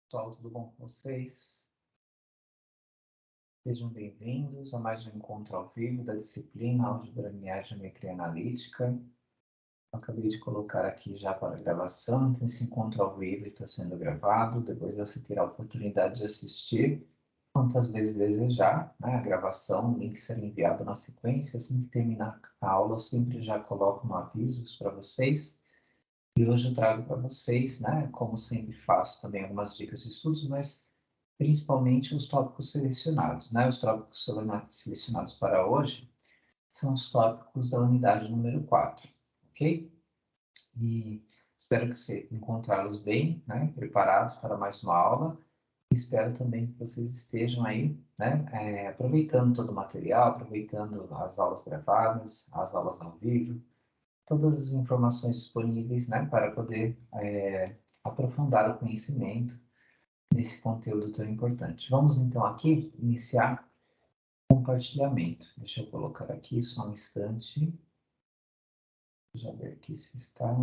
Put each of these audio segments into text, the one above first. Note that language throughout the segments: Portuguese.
Pessoal, tudo bom com vocês? Sejam bem-vindos a mais um encontro ao vivo da disciplina Álgebra Linear e Geometria Analítica. Eu acabei de colocar aqui já para a gravação, então esse encontro ao vivo está sendo gravado, depois você terá a oportunidade de assistir quantas vezes desejar, né? A gravação, o link será enviado na sequência, assim que terminar a aula, eu sempre já coloco no avisos para vocês. E hoje eu trago para vocês, né, como sempre faço, também algumas dicas de estudos, mas principalmente os tópicos selecionados, né? Os tópicos selecionados para hoje são os tópicos da unidade número 4, ok? E espero que você encontrá-los bem, né, preparados para mais uma aula. E espero também que vocês estejam aí, né, aproveitando todo o material, aproveitando as aulas gravadas, as aulas ao vivo, todas as informações disponíveis, né, para poder aprofundar o conhecimento nesse conteúdo tão importante. Vamos então aqui iniciar o compartilhamento. Deixa eu colocar aqui só um instante. Já ver aqui se está.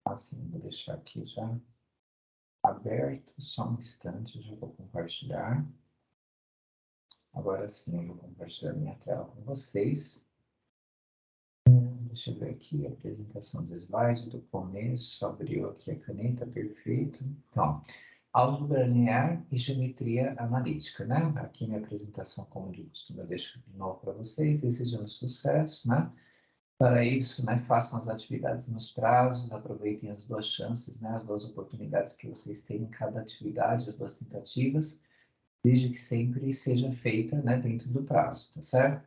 Assim, vou deixar aqui já aberto. Só um instante, já vou compartilhar. Agora sim, eu vou compartilhar minha tela com vocês. Deixa eu ver aqui a apresentação do slide do começo. Abriu aqui a caneta, perfeito. Então, álgebra linear e geometria analítica, né? Aqui minha apresentação, como de costume, eu deixo de novo para vocês, desejando sucesso, né? Para isso, né, façam as atividades nos prazos, aproveitem as duas chances, né, as duas oportunidades que vocês têm em cada atividade, as duas tentativas, desde que sempre seja feita, né, dentro do prazo, tá certo?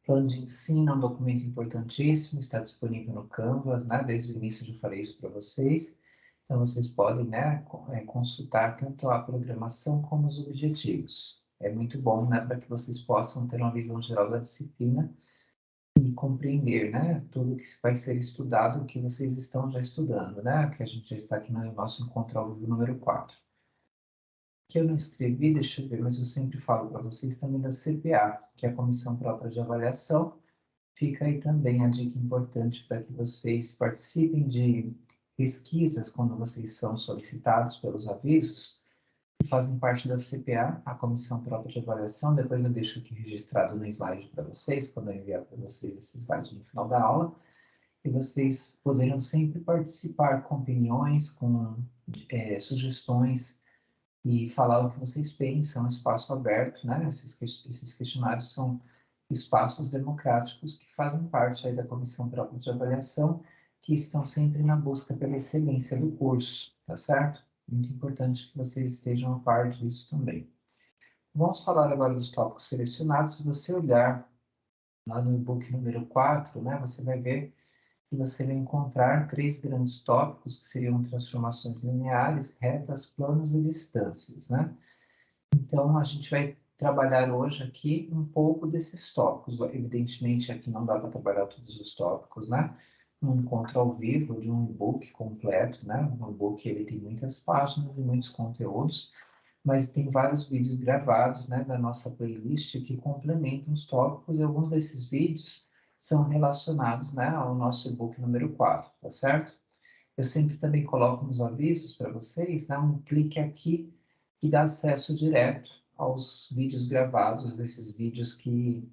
Plano de ensino é um documento importantíssimo, está disponível no Canvas, né? Desde o início eu já falei isso para vocês. Então, vocês podem, né, consultar tanto a programação como os objetivos. É muito bom, né, para que vocês possam ter uma visão geral da disciplina e compreender, né, tudo que vai ser estudado, o que vocês estão já estudando, né? Que a gente já está aqui no nosso encontro ao vivo número 4. Que eu não escrevi, deixa eu ver, mas eu sempre falo para vocês também da CPA, que é a Comissão Própria de Avaliação. Fica aí também a dica importante para que vocês participem de pesquisas quando vocês são solicitados pelos avisos, que fazem parte da CPA, a Comissão Própria de Avaliação. Depois eu deixo aqui registrado no slide para vocês, quando eu enviar para vocês esse slide no final da aula, e vocês poderão sempre participar com opiniões, com sugestões, e falar o que vocês pensam, espaço aberto, né? Esses questionários são espaços democráticos que fazem parte aí da comissão própria de avaliação, que estão sempre na busca pela excelência do curso, tá certo? Muito importante que vocês estejam a par disso também. Vamos falar agora dos tópicos selecionados. Se você olhar lá no e-book número 4, né, você vai ver que você vai encontrar 3 grandes tópicos, que seriam transformações lineares, retas, planos e distâncias, né? Então, a gente vai trabalhar hoje aqui um pouco desses tópicos. Evidentemente, aqui não dá para trabalhar todos os tópicos, né? Um encontro ao vivo de um e-book completo, né? Um e-book, ele tem muitas páginas e muitos conteúdos, mas tem vários vídeos gravados, né, da nossa playlist que complementam os tópicos, e alguns desses vídeos são relacionados, né, ao nosso e-book número 4, tá certo? Eu sempre também coloco nos avisos para vocês, né, um clique aqui que dá acesso direto aos vídeos gravados, desses vídeos que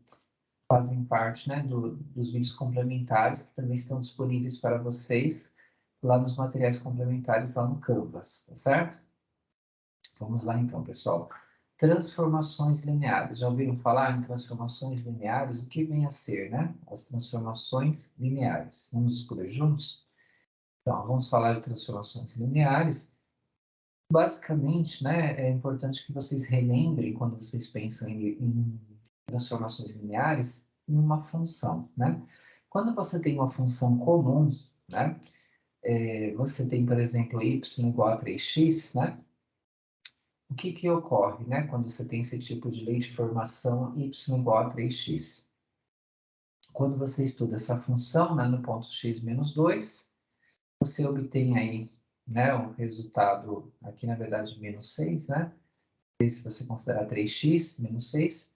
fazem parte, né, dos vídeos complementares, que também estão disponíveis para vocês lá nos materiais complementares lá no Canvas, tá certo? Vamos lá então, pessoal. Transformações lineares. Já ouviram falar em transformações lineares? O que vem a ser, né? As transformações lineares. Vamos descobrir juntos? Então, vamos falar de transformações lineares. Basicamente, né, é importante que vocês relembrem, quando vocês pensam em transformações lineares, em uma função, né? Quando você tem uma função comum, né, você tem, por exemplo, y igual a 3x, né? O que que ocorre, né, quando você tem esse tipo de lei de formação y igual a 3x? Quando você estuda essa função, né, no ponto x menos 2, você obtém aí, né, o resultado, aqui na verdade menos 6, né? Se você considerar 3x menos 6,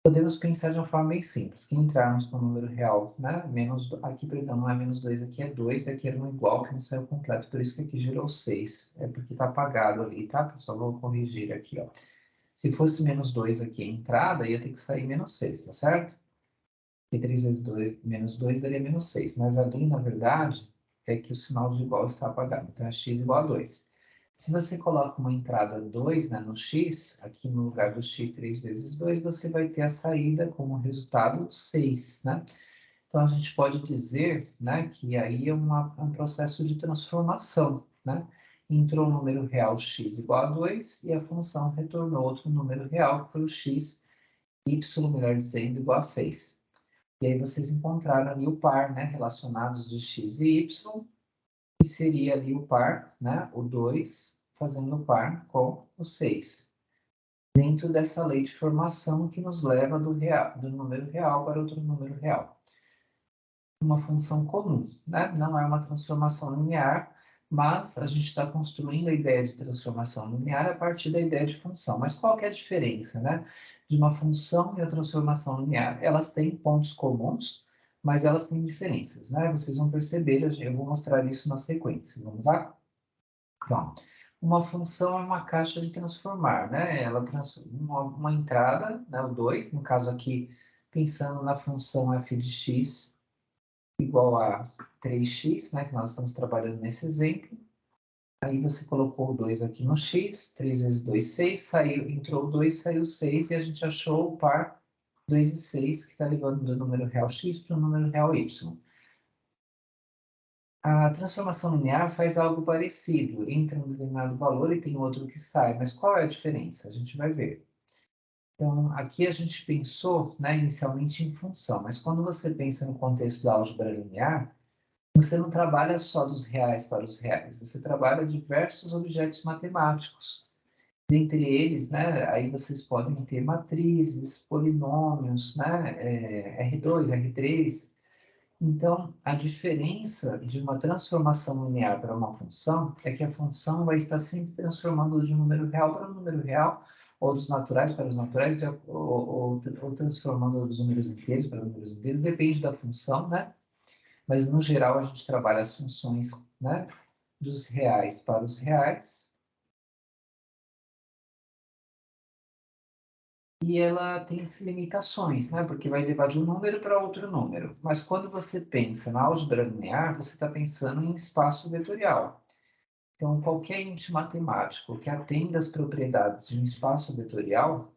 Podemos pensar de uma forma bem simples, que entrarmos com o número real, né? Aqui, perdão, não é menos 2, aqui é 2, aqui era um igual que não saiu completo, por isso que aqui gerou 6. É porque está apagado ali, tá, pessoal? Vou corrigir aqui, ó. Se fosse menos 2 aqui a entrada, ia ter que sair menos 6, tá certo? E 3 vezes 2, menos 2 daria menos 6. Mas ali, na verdade, é que o sinal de igual está apagado. Então, é x igual a 2. Se você coloca uma entrada 2, né, no x, aqui no lugar do x 3 vezes 2, você vai ter a saída como resultado 6, né? Então, a gente pode dizer, né, que aí é um processo de transformação, né? Entrou o número real x igual a 2 e a função retornou outro número real, que foi o x, y, melhor dizendo, igual a 6. E aí vocês encontraram ali o par, né, relacionados de x e y, que seria ali o par, né, o 2, fazendo o par com o 6. Dentro dessa lei de formação que nos leva do número real para outro número real. Uma função comum, né? Não é uma transformação linear, mas a gente está construindo a ideia de transformação linear a partir da ideia de função. Mas qual que é a diferença, né, de uma função e a transformação linear? Elas têm pontos comuns, mas elas têm diferenças, né? Vocês vão perceber, eu vou mostrar isso na sequência. Vamos lá? Então, uma função é uma caixa de transformar, né? Ela transforma uma entrada, né, o 2, no caso aqui, pensando na função f de x, igual a 3x, né, que nós estamos trabalhando nesse exemplo. Aí você colocou o 2 aqui no x, 3 vezes 2, 6, saiu, entrou o 2, saiu 6, e a gente achou o par 2 e 6, que está levando do número real x para o número real y. A transformação linear faz algo parecido, entra um determinado valor e tem outro que sai, mas qual é a diferença? A gente vai ver. Então, aqui a gente pensou, né, inicialmente em função, mas quando você pensa no contexto da álgebra linear, você não trabalha só dos reais para os reais, você trabalha diversos objetos matemáticos. Dentre eles, né, aí vocês podem ter matrizes, polinômios, né, R2, R3. Então, a diferença de uma transformação linear para uma função é que a função vai estar sempre transformando de um número real para um número real, ou dos naturais para os naturais, ou transformando dos números inteiros para números inteiros, depende da função, né? Mas no geral a gente trabalha as funções, né, dos reais para os reais, e ela tem limitações, né, porque vai levar de um número para outro número. Mas quando você pensa na álgebra linear, você está pensando em espaço vetorial. Então, qualquer ente matemático que atenda às propriedades de um espaço vetorial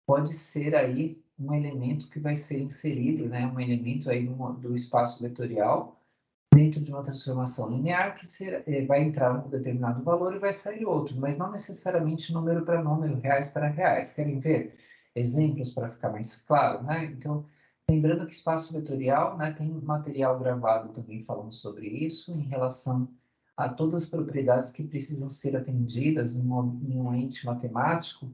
pode ser aí um elemento que vai ser inserido, né, um elemento aí do espaço vetorial, dentro de uma transformação linear que vai entrar um determinado valor e vai sair outro, mas não necessariamente número para número, reais para reais. Querem ver exemplos para ficar mais claro, né? Então, lembrando que espaço vetorial, né, tem material gravado também falando sobre isso, em relação a todas as propriedades que precisam ser atendidas em um ente matemático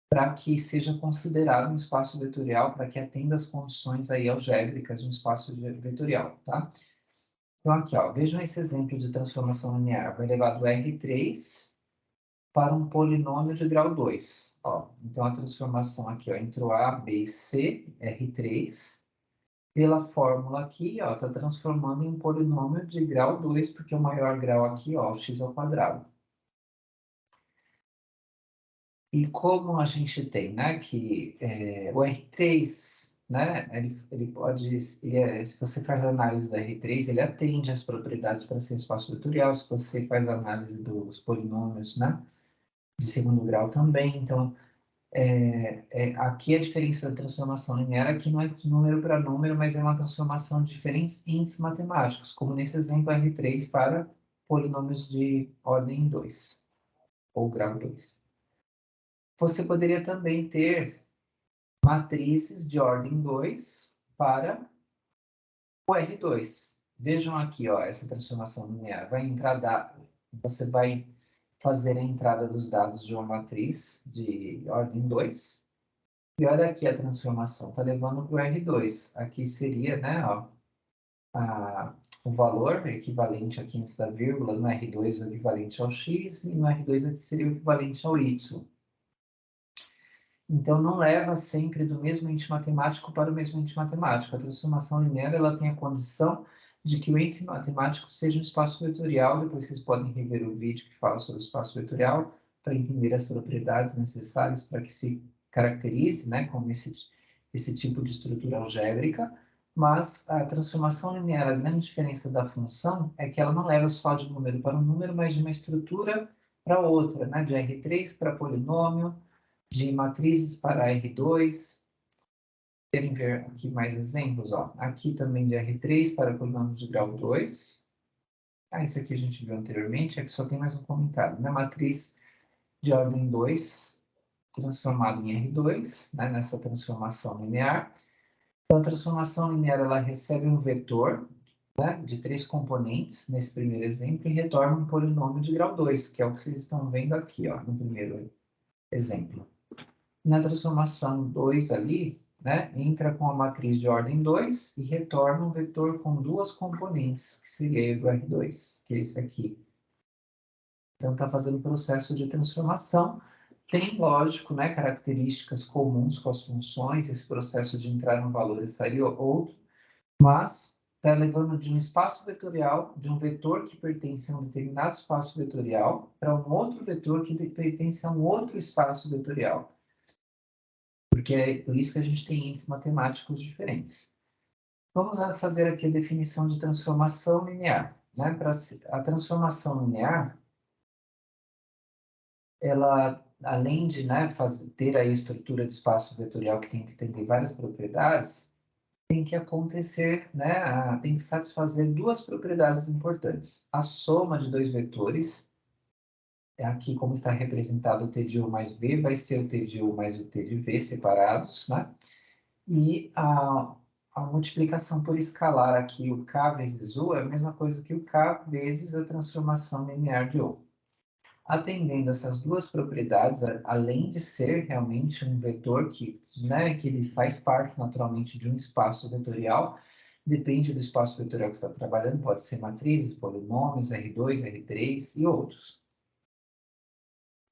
para que seja considerado um espaço vetorial, para que atenda às condições aí algébricas de um espaço vetorial, tá? Então, aqui, ó, vejam esse exemplo de transformação linear. Vai levar do R3 para um polinômio de grau 2. Ó, então, a transformação aqui, ó, entrou A, B e C, R3. Pela fórmula aqui, ó, está transformando em um polinômio de grau 2, porque o maior grau aqui, ó, o x ao quadrado. E como a gente tem, né, que o R3, né, ele pode, se você faz a análise do R3, ele atende às propriedades para ser espaço vetorial, se você faz a análise dos polinômios, né, de segundo grau também, então, aqui a diferença da transformação linear aqui não é de número para número, mas é uma transformação de diferentes índices matemáticos, como nesse exemplo R3 para polinômios de ordem 2, ou grau 2. Você poderia também ter matrizes de ordem 2 para o R2. Vejam aqui, ó, essa transformação linear. Você vai fazer a entrada dos dados de uma matriz de ordem 2. E olha aqui a transformação, está levando para o R2. Aqui seria, né, ó, o valor equivalente aqui antes da vírgula, no R2 o equivalente ao X, e no R2 aqui seria o equivalente ao Y. Então, não leva sempre do mesmo ente matemático para o mesmo ente matemático. A transformação linear ela tem a condição de que o ente matemático seja um espaço vetorial. Depois vocês podem rever o vídeo que fala sobre o espaço vetorial para entender as propriedades necessárias para que se caracterize, né, como esse tipo de estrutura algébrica. Mas a transformação linear, a grande diferença da função é que ela não leva só de um número para um número, mas de uma estrutura para outra, né, de R3 para polinômio, de matrizes para R2. Querem ver aqui mais exemplos? Ó. Aqui também de R3 para polinômios de grau 2. Isso aqui a gente viu anteriormente, aqui só tem mais um comentário. Na matriz de ordem 2, transformada em R2, né, nessa transformação linear. Então, a transformação linear ela recebe um vetor, né, de 3 componentes, nesse primeiro exemplo, e retorna um polinômio de grau 2, que é o que vocês estão vendo aqui, ó, no primeiro exemplo. Na transformação 2 ali, né, entra com a matriz de ordem 2 e retorna um vetor com 2 componentes, que seria o R2, que é esse aqui. Então, está fazendo o processo de transformação. Tem, lógico, né, características comuns com as funções, esse processo de entrar um valor e sair outro, mas está levando de um espaço vetorial, de um vetor que pertence a um determinado espaço vetorial, para um outro vetor que pertence a um outro espaço vetorial. Porque é por isso que a gente tem índices matemáticos diferentes. Vamos fazer aqui a definição de transformação linear. Né? Para a transformação linear, ela, além de, né, ter a estrutura de espaço vetorial que tem que ter várias propriedades, tem que acontecer, né, tem que satisfazer duas propriedades importantes. A soma de dois vetores, aqui como está representado o t de u mais b, vai ser o t de u mais o t de v separados, né? E a multiplicação por escalar aqui, o k vezes u, é a mesma coisa que o k vezes a transformação linear de u. Atendendo essas duas propriedades, além de ser realmente um vetor que, né, que ele faz parte naturalmente de um espaço vetorial, depende do espaço vetorial que você está trabalhando, pode ser matrizes, polinômios, R2, R3 e outros.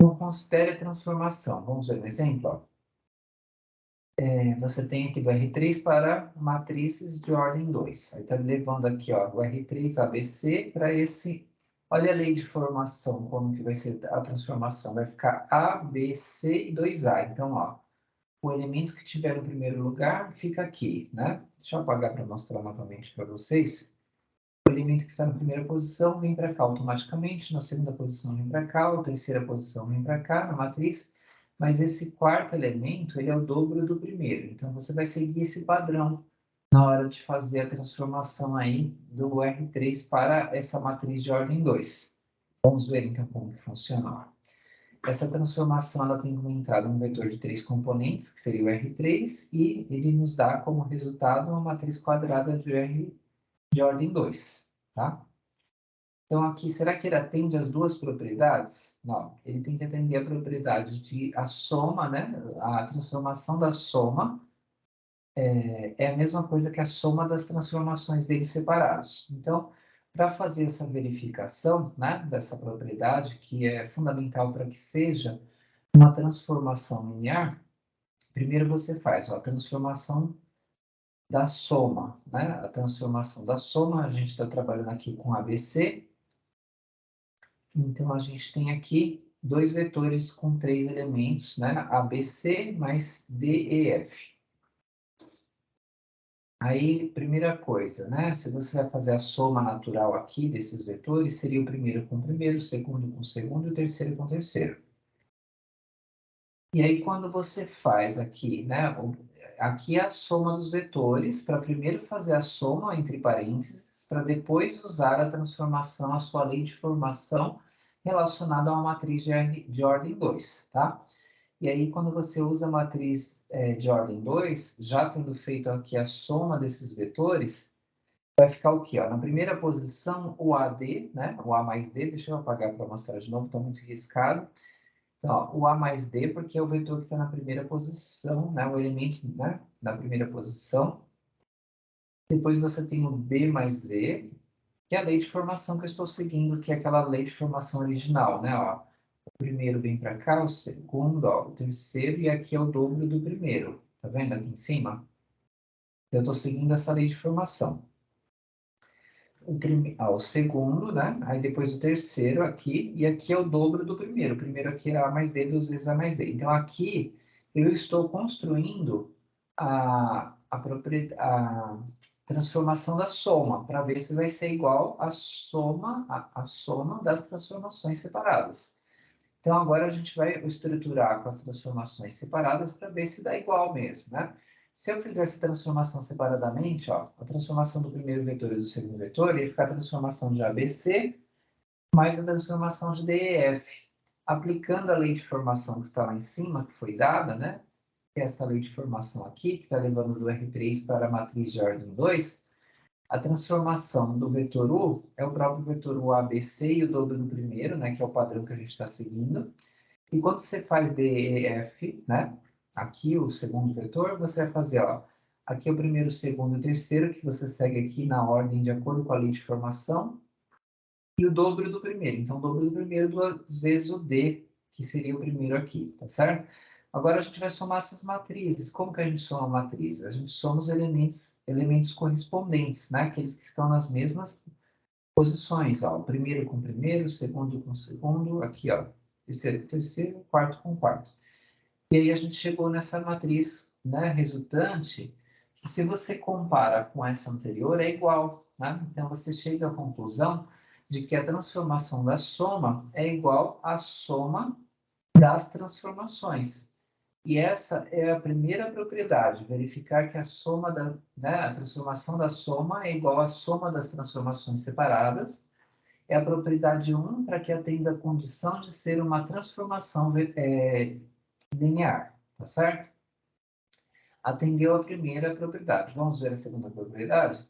Então, considere a transformação. Vamos ver um exemplo? Ó. Você tem aqui do R3 para matrizes de ordem 2. Aí está levando aqui ó, o R3 ABC para esse. Olha a lei de formação, como que vai ser a transformação. Vai ficar A, B, C e 2A. Então, ó, o elemento que tiver no primeiro lugar fica aqui, né? Deixa eu apagar para mostrar novamente para vocês. O elemento que está na primeira posição vem para cá automaticamente, na segunda posição vem para cá, na terceira posição vem para cá, na matriz. Mas esse quarto elemento, ele é o dobro do primeiro. Então, você vai seguir esse padrão na hora de fazer a transformação aí do R3 para essa matriz de ordem 2. Vamos ver, então, como que funciona. Essa transformação, ela tem como entrada um vetor de 3 componentes, que seria o R3, e ele nos dá como resultado uma matriz quadrada de R de ordem 2, tá? Então, aqui, será que ele atende as duas propriedades? Não, ele tem que atender a propriedade de a soma, né? A transformação da soma é a mesma coisa que a soma das transformações deles separados. Então, para fazer essa verificação, né, dessa propriedade, que é fundamental para que seja uma transformação linear, primeiro você faz ó, a transformação da soma, né? A transformação da soma, a gente está trabalhando aqui com ABC. Então, a gente tem aqui dois vetores com 3 elementos, né? ABC mais DEF. Aí, primeira coisa, né? Se você vai fazer a soma natural aqui desses vetores, seria o primeiro com o primeiro, o segundo com o segundo e o terceiro com o terceiro. E aí, quando você faz aqui, né? Aqui é a soma dos vetores, para primeiro fazer a soma entre parênteses, para depois usar a transformação, a sua lei de formação, relacionada a uma matriz de ordem 2, tá? E aí, quando você usa a matriz de ordem 2, já tendo feito aqui a soma desses vetores, vai ficar o quê? Ó? Na primeira posição, o AD, né? O A mais D, deixa eu apagar para mostrar de novo, está muito riscado. Então, ó, o A mais D, porque é o vetor que está na primeira posição, né? O elemento, né? Na primeira posição. Depois você tem o B mais Z, que é a lei de formação que eu estou seguindo, que é aquela lei de formação original, né? Ó, primeiro vem para cá, o segundo, ó, o terceiro, e aqui é o dobro do primeiro. Tá vendo aqui em cima? Eu estou seguindo essa lei de formação. O segundo, né? Aí depois o terceiro aqui, e aqui é o dobro do primeiro. O primeiro aqui é A mais D, 2 vezes A mais D. Então, aqui eu estou construindo a transformação da soma, para ver se vai ser igual a soma das transformações separadas. Então, agora a gente vai estruturar com as transformações separadas para ver se dá igual mesmo, né? Se eu fizesse transformação separadamente, ó, a transformação do primeiro vetor e do segundo vetor ia ficar a transformação de ABC mais a transformação de DEF. Aplicando a lei de formação que está lá em cima, que foi dada, né? Que é essa lei de formação aqui, que está levando do R3 para a matriz de ordem 2, a transformação do vetor U é o próprio vetor U ABC e o dobro do primeiro, né? Que é o padrão que a gente está seguindo. E quando você faz DEF, né? Aqui o segundo vetor, você vai fazer, ó, aqui é o primeiro, o segundo e o terceiro, que você segue aqui na ordem de acordo com a lei de formação, e o dobro do primeiro. Então, o dobro do primeiro duas vezes o D, que seria o primeiro aqui, tá certo? Agora a gente vai somar essas matrizes. Como que a gente soma a matriz? A gente soma os elementos correspondentes, né? Aqueles que estão nas mesmas posições, ó, o primeiro com o primeiro, o segundo com o segundo, aqui, ó, terceiro com o terceiro, quarto com o quarto. E aí a gente chegou nessa matriz, né, resultante, que se você compara com essa anterior, é igual, né? Então você chega à conclusão de que a transformação da soma é igual à soma das transformações. E essa é a primeira propriedade, verificar que a soma né, a transformação da soma é igual à soma das transformações separadas. É a propriedade 1 para que atenda a condição de ser uma transformação linear, tá certo? Atendeu a primeira propriedade. Vamos ver a segunda propriedade?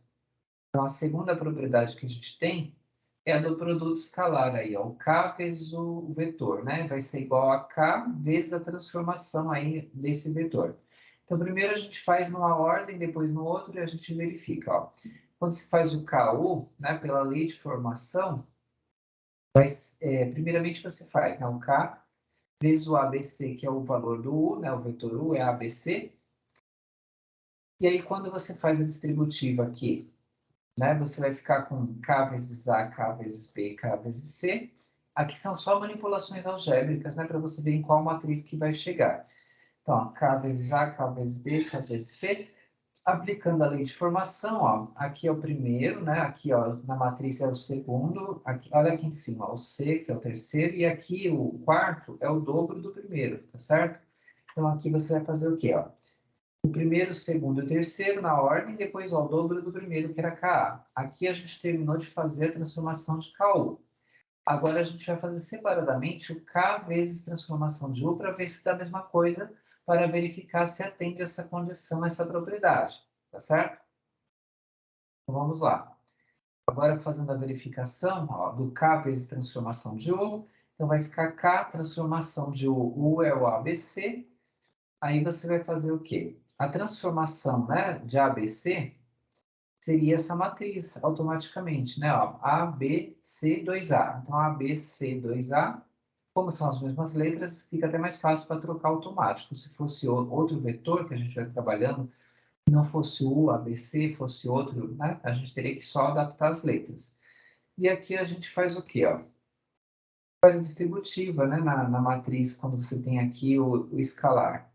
Então, a segunda propriedade que a gente tem é a do produto escalar aí, ó, o k vezes o vetor, né? Vai ser igual a k vezes a transformação aí desse vetor. Então, primeiro a gente faz numa ordem, depois no outro, e a gente verifica, ó. Quando se faz o KU, né, pela lei de formação, primeiramente você faz, né, o k vezes o ABC, que é o valor do U, né, o vetor U é ABC. E aí, quando você faz a distributiva aqui, né, você vai ficar com K vezes A, K vezes B, K vezes C. Aqui são só manipulações algébricas, né, para você ver em qual matriz que vai chegar. Então, ó, K vezes A, K vezes B, K vezes C. Aplicando a lei de formação, ó, aqui é o primeiro, né? Aqui, ó, na matriz é o segundo. Aqui, olha aqui em cima, ó, o C, que é o terceiro, e aqui o quarto é o dobro do primeiro, tá certo? Então, aqui você vai fazer o quê, ó? O primeiro, o segundo e o terceiro na ordem, depois ó, o dobro do primeiro, que era KA. Aqui a gente terminou de fazer a transformação de KU. Agora a gente vai fazer separadamente o K vezes transformação de U para ver se dá a mesma coisa, para verificar se atende essa condição, essa propriedade. Tá certo? Então vamos lá. Agora fazendo a verificação ó, do K vezes transformação de U. Então vai ficar K transformação de U. U é o ABC. Aí você vai fazer o quê? A transformação, né, de ABC seria essa matriz automaticamente, né? Ó, A, B, C, 2A. Então, A, B, C, 2A, como são as mesmas letras, fica até mais fácil para trocar automático. Se fosse outro vetor que a gente estivesse trabalhando, não fosse U, A, B, C, fosse outro, né? A gente teria que só adaptar as letras. E aqui a gente faz o quê, ó? Faz a distributiva, né? Na matriz, quando você tem aqui o escalar.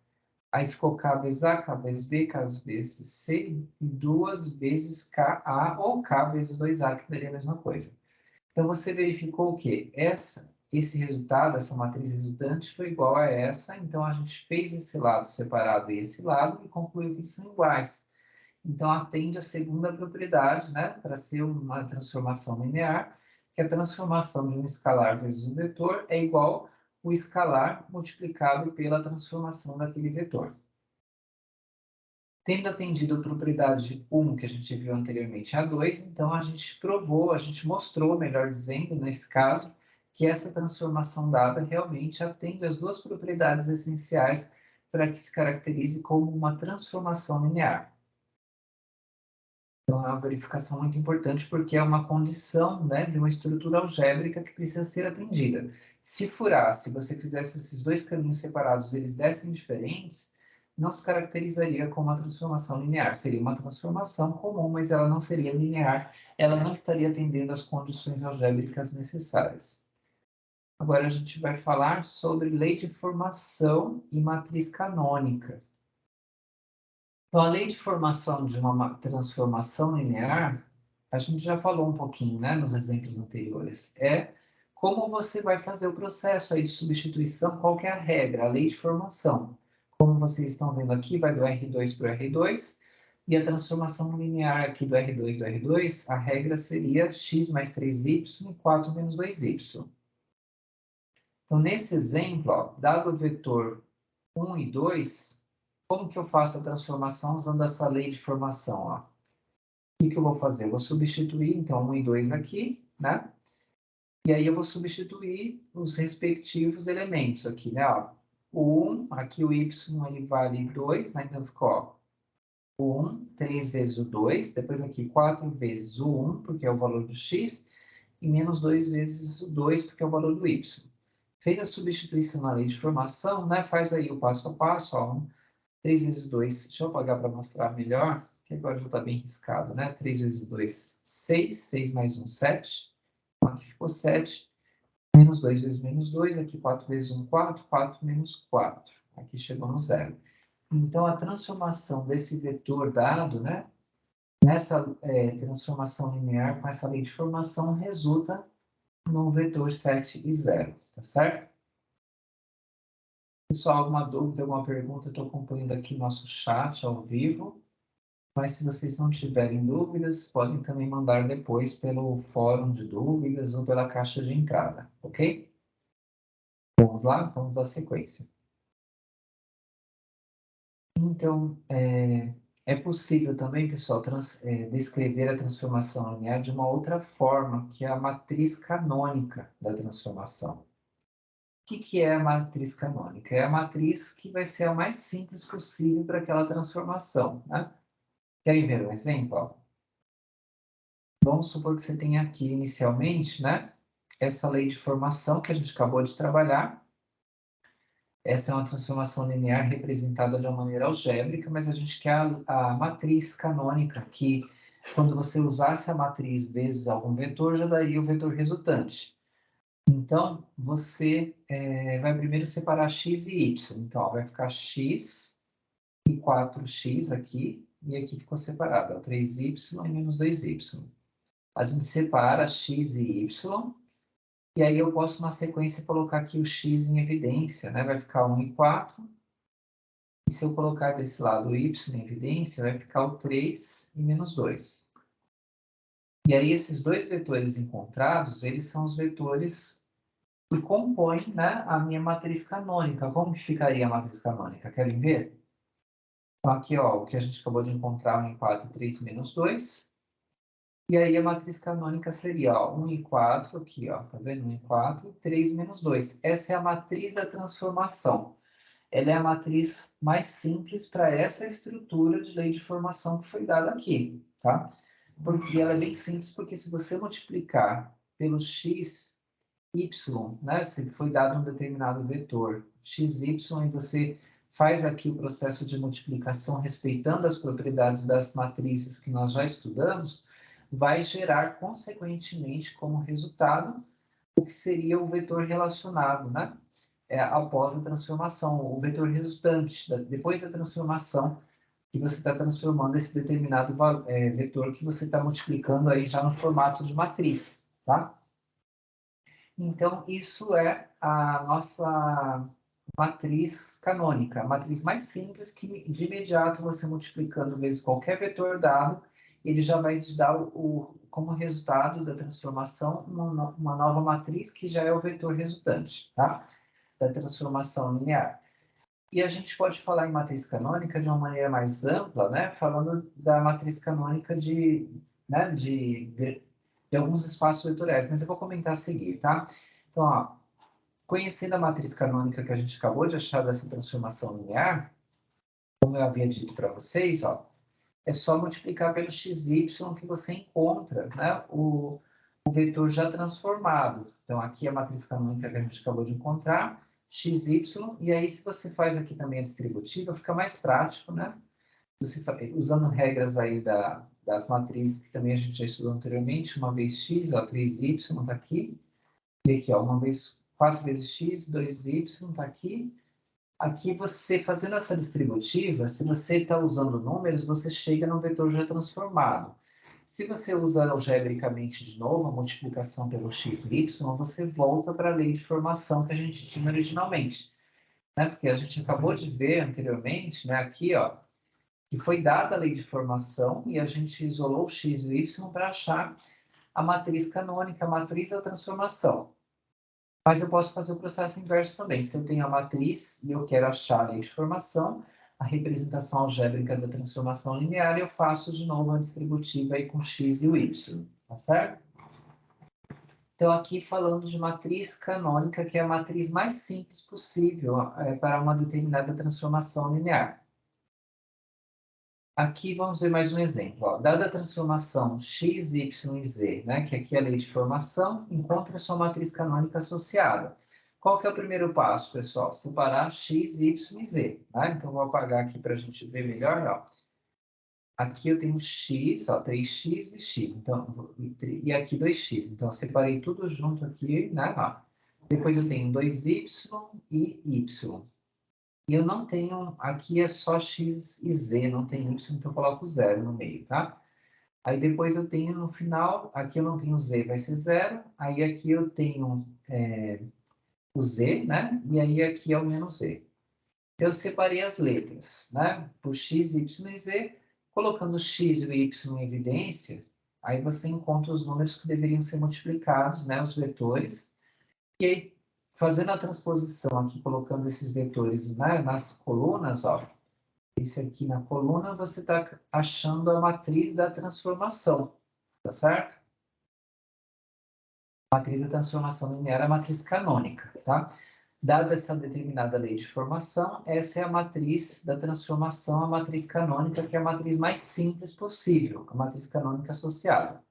Aí ficou K vezes A, K vezes B, K vezes C, e duas vezes KA ou K vezes 2A, que daria a mesma coisa. Então, você verificou o quê? Esse resultado, essa matriz resultante, foi igual a essa. Então, a gente fez esse lado separado e esse lado e concluiu que eles são iguais. Então, atende a segunda propriedade, né? Para ser uma transformação linear, que a transformação de um escalar vezes um vetor é igual o escalar multiplicado pela transformação daquele vetor. Tendo atendido a propriedade 1, que a gente viu anteriormente, a 2, então a gente provou, a gente mostrou, melhor dizendo, nesse caso, que essa transformação dada realmente atende às duas propriedades essenciais para que se caracterize como uma transformação linear. Então, é uma verificação muito importante porque é uma condição, né, de uma estrutura algébrica que precisa ser atendida. Se furar, se você fizesse esses dois caminhos separados, eles dessem diferentes, não se caracterizaria como uma transformação linear. Seria uma transformação comum, mas ela não seria linear, ela não estaria atendendo às condições algébricas necessárias. Agora a gente vai falar sobre lei de formação e matriz canônica. Então, a lei de formação de uma transformação linear, a gente já falou um pouquinho, né, nos exemplos anteriores, é como você vai fazer o processo aí de substituição, qual que é a regra, a lei de formação. Como vocês estão vendo aqui, vai do R2 para o R2, e a transformação linear aqui do R2 do R2, a regra seria x mais 3y e 4 menos 2y. Então, nesse exemplo, ó, dado o vetor 1 e 2, como que eu faço a transformação usando essa lei de formação? Ó? O que eu vou fazer? Eu vou substituir, então, 1 e 2 aqui, né? E aí eu vou substituir os respectivos elementos aqui, né? Ó, o 1, aqui o y ele vale 2, né? Então ficou, ó, o 1, 3 vezes o 2, depois aqui 4 vezes o 1, porque é o valor do x, e menos 2 vezes o 2, porque é o valor do y. Fez a substituição na lei de formação, né? Faz aí o passo a passo, ó, 3 vezes 2, deixa eu apagar para mostrar melhor, que agora já está bem riscado, né? 3 vezes 2, 6, 6 mais 1, 7. Então, aqui ficou 7, menos 2 vezes menos 2, aqui 4 vezes 1, 4, 4 menos 4. Aqui chegou no zero. Então, a transformação desse vetor dado, né? Nessa transformação linear, com essa lei de formação, resulta no vetor 7 e 0, tá certo? Pessoal, alguma dúvida, alguma pergunta? Eu estou acompanhando aqui nosso chat ao vivo. Mas se vocês não tiverem dúvidas, podem também mandar depois pelo fórum de dúvidas ou pela caixa de entrada, ok? Vamos lá? Vamos à sequência. Então, é possível também, pessoal, descrever a transformação linear de uma outra forma, que é a matriz canônica da transformação. O que é a matriz canônica? É a matriz que vai ser a mais simples possível para aquela transformação, né? Querem ver um exemplo? Ó? Vamos supor que você tenha aqui inicialmente, né? Essa lei de formação que a gente acabou de trabalhar. Essa é uma transformação linear representada de uma maneira algébrica, mas a gente quer a matriz canônica, que quando você usasse a matriz vezes algum vetor, já daria o vetor resultante. Então, você vai primeiro separar x e y. Então, ó, vai ficar x e 4x aqui, e aqui ficou separado, ó, 3y e menos 2y. A gente separa x e y, e aí eu posso, na sequência, colocar aqui o x em evidência, né? Vai ficar 1 e 4. E se eu colocar desse lado o y em evidência, vai ficar o 3 e menos 2. E aí esses dois vetores encontrados, eles são os vetores que compõem, né, a minha matriz canônica. Como que ficaria a matriz canônica? Querem ver? Então aqui, ó, o que a gente acabou de encontrar, 1 e 4, 3 menos 2. E aí a matriz canônica seria, ó, 1 e 4, aqui, ó, tá vendo? 1 e 4, 3 menos 2. Essa é a matriz da transformação. Ela é a matriz mais simples para essa estrutura de lei de formação que foi dada aqui, tá? Porque ela é bem simples, porque se você multiplicar pelo x, y, né? Se foi dado um determinado vetor, x, y, e você faz aqui o processo de multiplicação respeitando as propriedades das matrizes que nós já estudamos, vai gerar, consequentemente, como resultado, o que seria o vetor relacionado, né? Após a transformação, o vetor resultante, depois da transformação, que você está transformando esse determinado vetor que você está multiplicando aí já no formato de matriz, tá? Então, isso é a nossa matriz canônica, a matriz mais simples que, de imediato, você multiplicando vezes qualquer vetor dado, ele já vai te dar como resultado da transformação uma nova matriz que já é o vetor resultante, tá? Da transformação linear. E a gente pode falar em matriz canônica de uma maneira mais ampla, né? Falando da matriz canônica né, de alguns espaços vetoriais, mas eu vou comentar a seguir, tá? Então, ó, conhecendo a matriz canônica que a gente acabou de achar dessa transformação linear, como eu havia dito para vocês, ó, é só multiplicar pelo xy que você encontra, né, o vetor já transformado. Então, aqui é a matriz canônica que a gente acabou de encontrar, xy, e aí se você faz aqui também a distributiva, fica mais prático, né? Você usando regras aí das matrizes que também a gente já estudou anteriormente, uma vez x, ó, 3y está aqui, e aqui, ó, uma vez 4 vezes x, 2y está aqui. Aqui você, fazendo essa distributiva, se você está usando números, você chega no vetor já transformado. Se você usa algebricamente de novo a multiplicação pelo xy, você volta para a lei de formação que a gente tinha originalmente, né? Porque a gente acabou de ver anteriormente, né, aqui, ó, que foi dada a lei de formação e a gente isolou o x e o y para achar a matriz canônica, a matriz da transformação. Mas eu posso fazer o processo inverso também. Se eu tenho a matriz e eu quero achar a lei de formação, a representação algébrica da transformação linear, eu faço de novo a distributiva aí com x e o y, tá certo? Então, aqui falando de matriz canônica, que é a matriz mais simples possível para uma determinada transformação linear. Aqui vamos ver mais um exemplo. Ó. Dada a transformação x, y e z, né, que aqui é a lei de formação, encontre a sua matriz canônica associada. Qual que é o primeiro passo, pessoal? Separar x, y e z. Né? Então, vou apagar aqui para a gente ver melhor. Ó. Aqui eu tenho x, ó, 3x e x. Então, e aqui 2x. Então, eu separei tudo junto aqui. Né? Ó. Depois eu tenho 2y e y. E eu não tenho, aqui é só x e z, não tem y, então eu coloco zero no meio, tá? Aí depois eu tenho no final, aqui eu não tenho z, vai ser zero. Aí aqui eu tenho o z, né? E aí aqui é o menos z. Eu separei as letras, né? Por x, y e z, colocando o x e o y em evidência, aí você encontra os números que deveriam ser multiplicados, né? Os vetores. E aí, fazendo a transposição aqui, colocando esses vetores, né, nas colunas, ó, esse aqui na coluna, você está achando a matriz da transformação, tá certo? A matriz da transformação linear é a matriz canônica, tá? Dada essa determinada lei de formação, essa é a matriz da transformação, a matriz canônica, que é a matriz mais simples possível, a matriz canônica associada.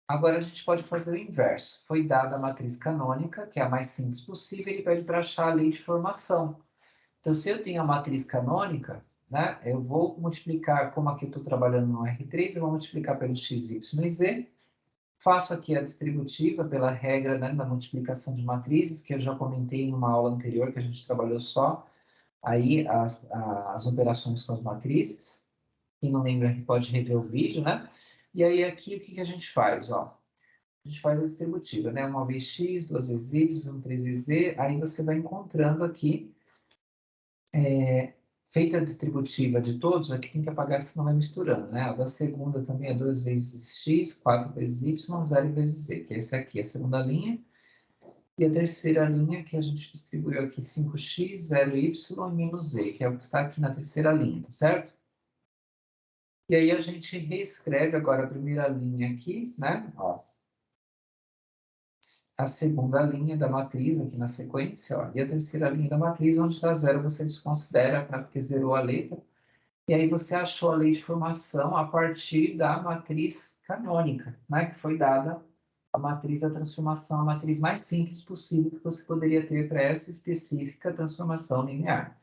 Agora a gente pode fazer o inverso. Foi dada a matriz canônica, que é a mais simples possível, ele pede para achar a lei de formação. Então, se eu tenho a matriz canônica, né, eu vou multiplicar, como aqui eu estou trabalhando no R3, eu vou multiplicar pelo x, y e z. Faço aqui a distributiva pela regra, né, da multiplicação de matrizes, que eu já comentei em uma aula anterior, que a gente trabalhou só aí as operações com as matrizes. Quem não lembra pode rever o vídeo, né? E aí aqui o que a gente faz, ó? A gente faz a distributiva, né? Uma vez x, duas vezes y, três vezes z, aí você vai encontrando aqui, feita a distributiva de todos, aqui tem que apagar, senão vai misturando, né? A da segunda também é 2 vezes x, 4 vezes y, 0 vezes z, que é esse aqui, a segunda linha. E a terceira linha, que a gente distribuiu aqui, 5x, 0y e menos z, que é o que está aqui na terceira linha, tá certo? E aí a gente reescreve agora a primeira linha aqui, né? Ó, a segunda linha da matriz aqui na sequência, ó, e a terceira linha da matriz, onde está zero, você desconsidera, porque zerou a letra. E aí você achou a lei de formação a partir da matriz canônica, né? Que foi dada a matriz da transformação, a matriz mais simples possível que você poderia ter para essa específica transformação linear.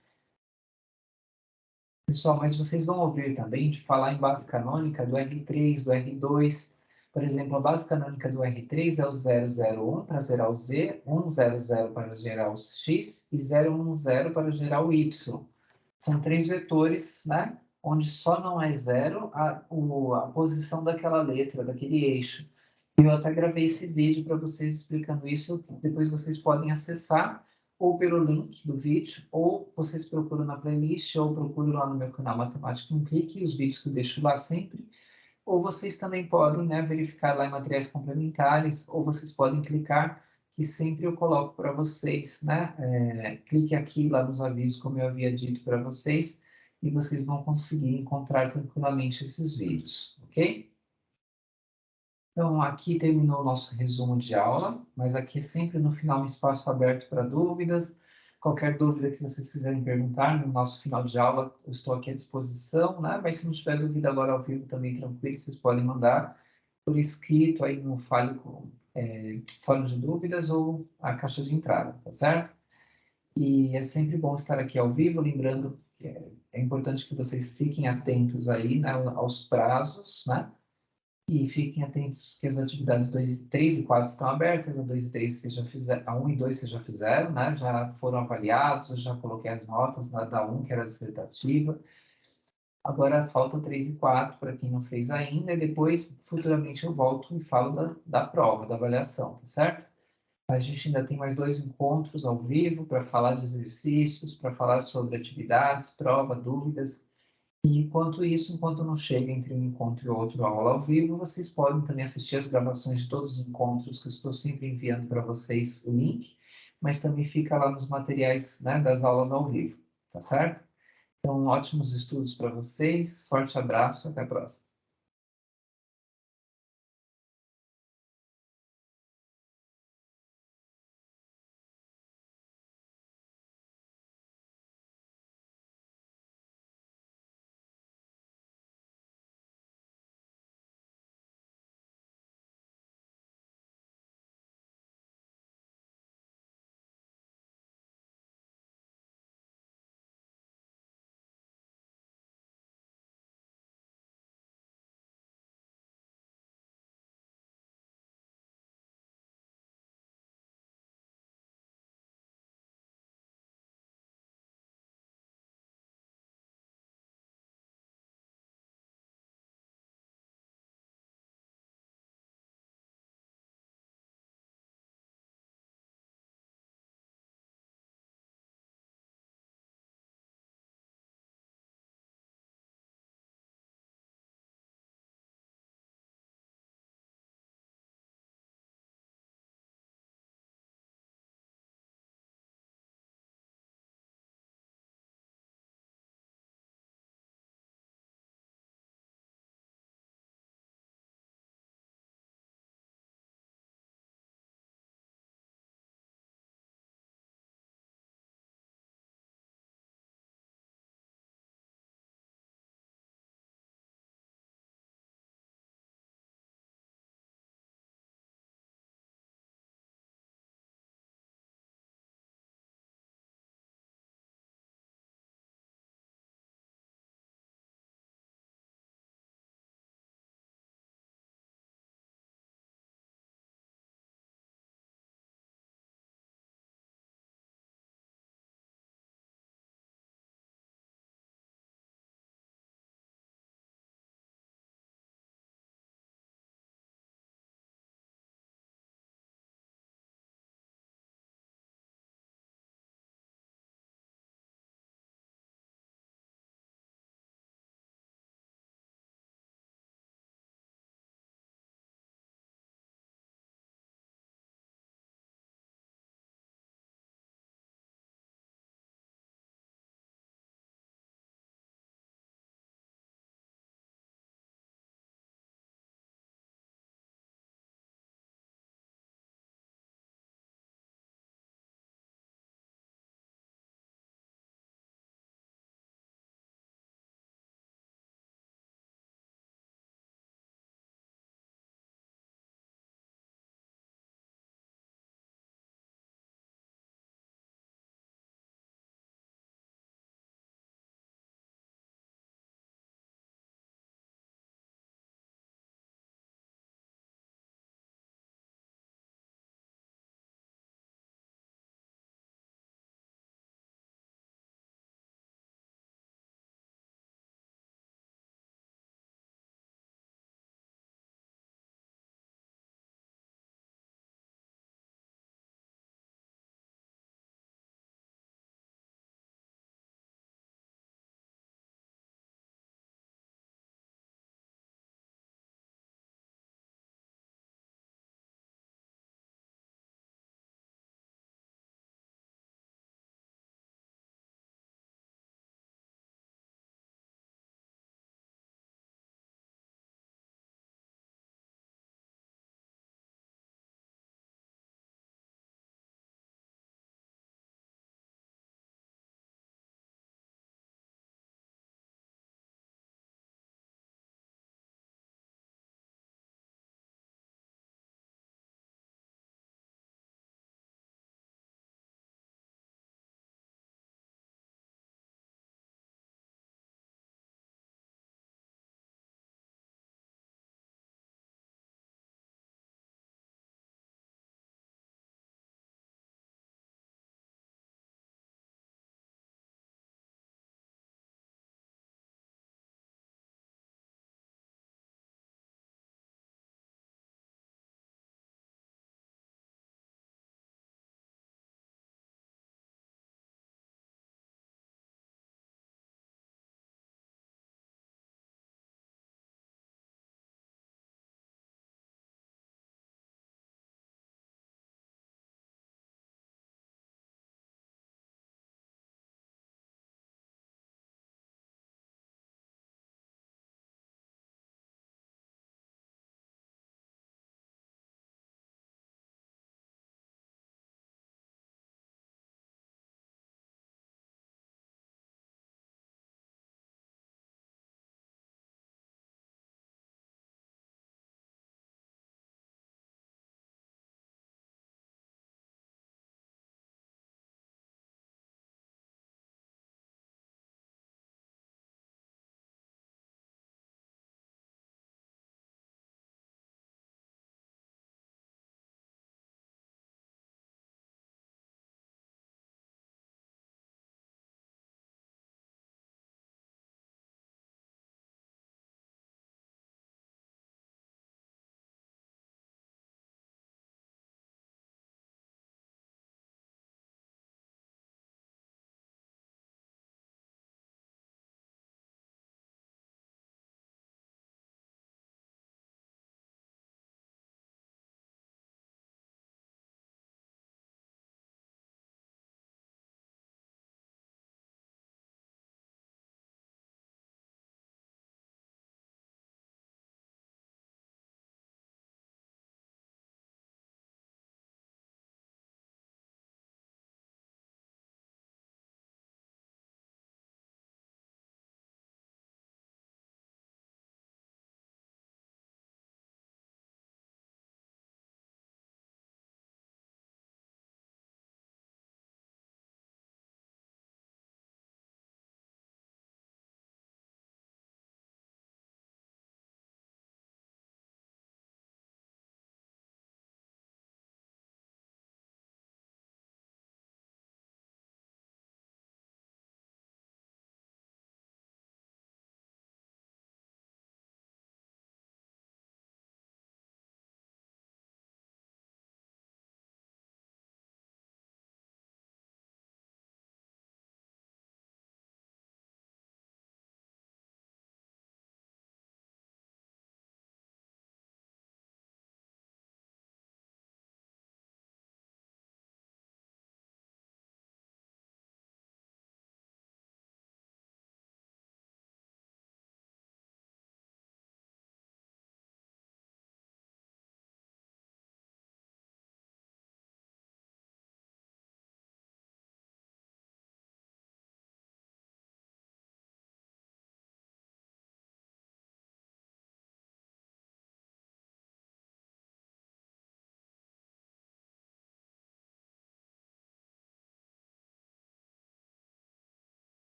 Pessoal, mas vocês vão ouvir também de falar em base canônica do R3, do R2. Por exemplo, a base canônica do R3 é o 001 para gerar o Z, 100 para gerar o X e 010 para gerar o Y. São três vetores, né? Onde só não é zero a posição daquela letra, daquele eixo. Eu até gravei esse vídeo para vocês explicando isso, depois vocês podem acessar ou pelo link do vídeo, ou vocês procuram na playlist, ou procuram lá no meu canal Matemática em Clique, os vídeos que eu deixo lá sempre, ou vocês também podem, né, verificar lá em materiais complementares, ou vocês podem clicar, que sempre eu coloco para vocês, né, clique aqui lá nos avisos, como eu havia dito para vocês, e vocês vão conseguir encontrar tranquilamente esses vídeos, ok? Então, aqui terminou o nosso resumo de aula, mas aqui sempre no final um espaço aberto para dúvidas. Qualquer dúvida que vocês quiserem perguntar, no nosso final de aula, eu estou aqui à disposição, né? Mas se não tiver dúvida agora ao vivo também, tranquilo, vocês podem mandar por escrito aí no fórum de dúvidas ou a caixa de entrada, tá certo? E é sempre bom estar aqui ao vivo, lembrando que é importante que vocês fiquem atentos aí, né, aos prazos, né? E fiquem atentos que as atividades 2, 3 e 4 estão abertas, a 2 e 3 vocês já fizeram, a 1 e 2 vocês já fizeram, né? Já foram avaliados, eu já coloquei as notas na da 1, que era a dissertativa. Agora falta 3 e 4 para quem não fez ainda, e depois, futuramente, eu volto e falo da prova, da avaliação, tá certo? A gente ainda tem mais 2 encontros ao vivo para falar de exercícios, para falar sobre atividades, prova, dúvidas. E enquanto isso, enquanto não chega entre um encontro e outro a aula ao vivo, vocês podem também assistir as gravações de todos os encontros que eu estou sempre enviando para vocês o link, mas também fica lá nos materiais, né, das aulas ao vivo, tá certo? Então, ótimos estudos para vocês, forte abraço, até a próxima.